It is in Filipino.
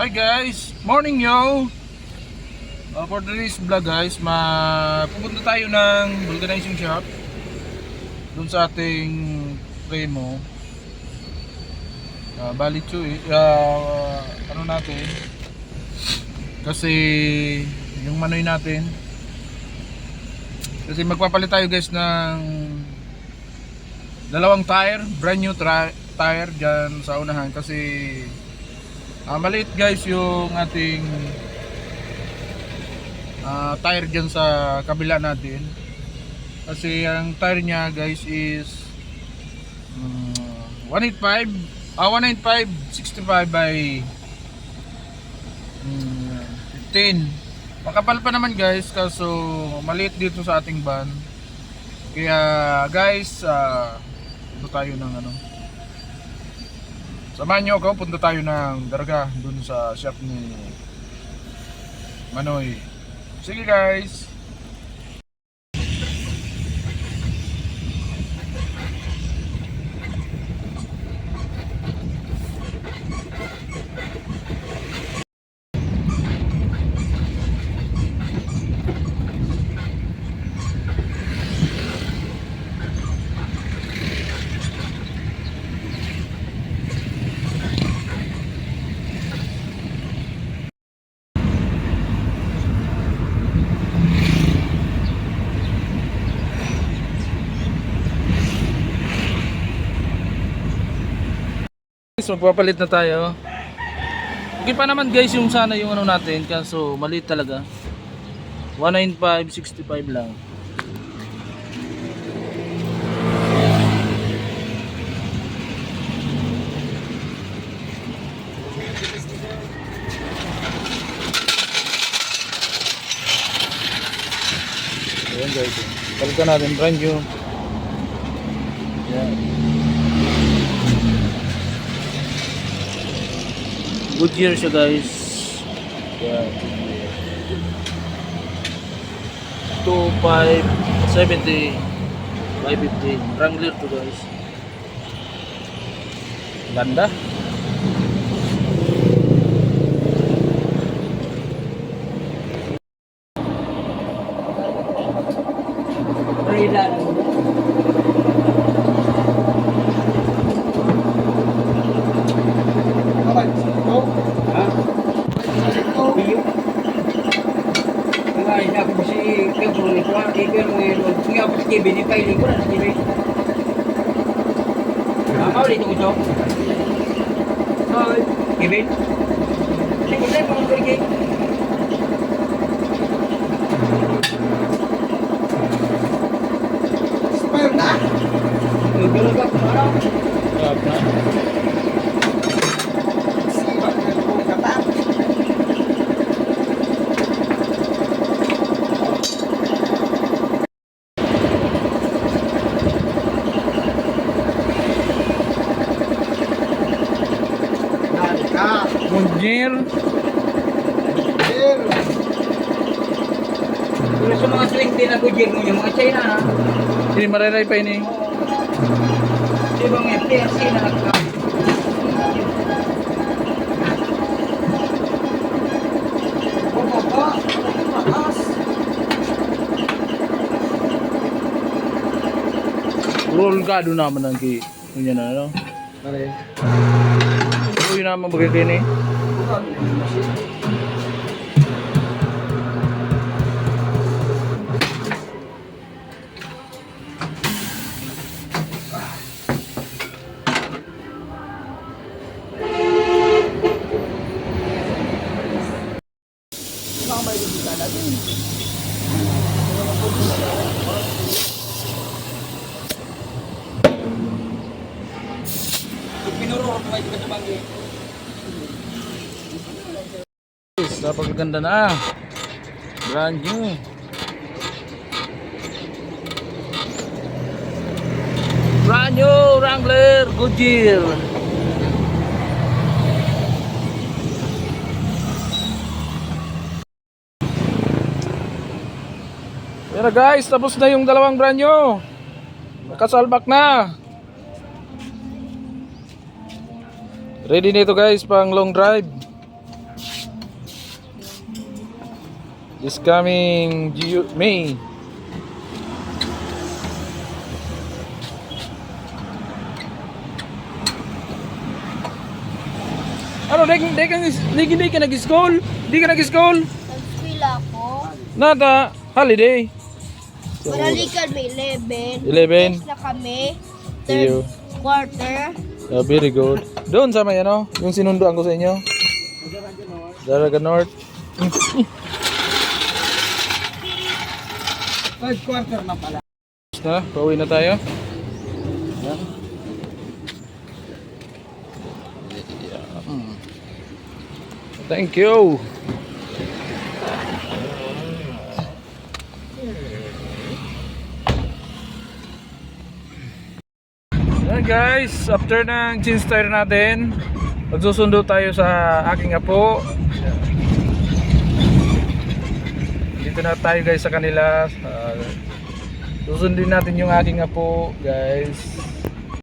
Hi guys, morning yo. For today's vlog guys, pupunta tayo ng vulcanizing shop dun sa ating Premo. Bali ano natin kasi yung manoy natin kasi magpapalit tayo guys ng dalawang tire, brand new tire dyan sa unahan kasi maliit guys yung ating tire dyan sa kabila natin kasi ang tire nya guys is 195 65 by 15. Makapal pa naman guys kaso maliit dito sa ating van. Kaya guys punta tayo ng samahan nyo ako, punta tayo ng Daraga dun sa shop ni Manoy. Sige guys. Magpapalit na tayo. Okay pa naman guys yung sana yung natin kaso maliit talaga. 195 65 lang. Ayan guys, palitan natin brand new. Ayan. Goodyear siya guys. Yeah. 2570 by 15. Wrangler to guys. Ganda. Binipay ko na sige. Ako dito ko to. Hoy, Kevin. Sige, tayo mga pergi. Spare na. Gulog ka para. Apa? Sibak na ko kata. Goodyear. Pero sa mga swing din na Goodyear mo yung mga China ha. Hindi mariray pa ini. Di ba may PRC na nagka. Roll ka doon naman ang kunya na ano. Pare. Yun naman bagay ni. Pinuro ko may kabanggi. Napakaganda na. Brand new. Brand new Wrangler Goodyear. Yan na guys, tapos na yung dalawang brand new. Nakasalbak na. Ready nito guys pang long drive. This coming May. Ano, di ka nag-school? Di ka nag-school? Nag-school ako. Nada, holiday. Maralikan may 11. 11. Next na kami. Iyo. Third quarter. Oh, very good. Doon sa may ano, yung sinunduan ko sa inyo. Daraga North. Third quarter na pala. Na, pauwi na tayo. Yan. Thank you. Yan guys, after ng change tire natin, magsusundo tayo sa aking apo. Dito na tayo guys sa kanila. Susundin natin yung aking apo guys.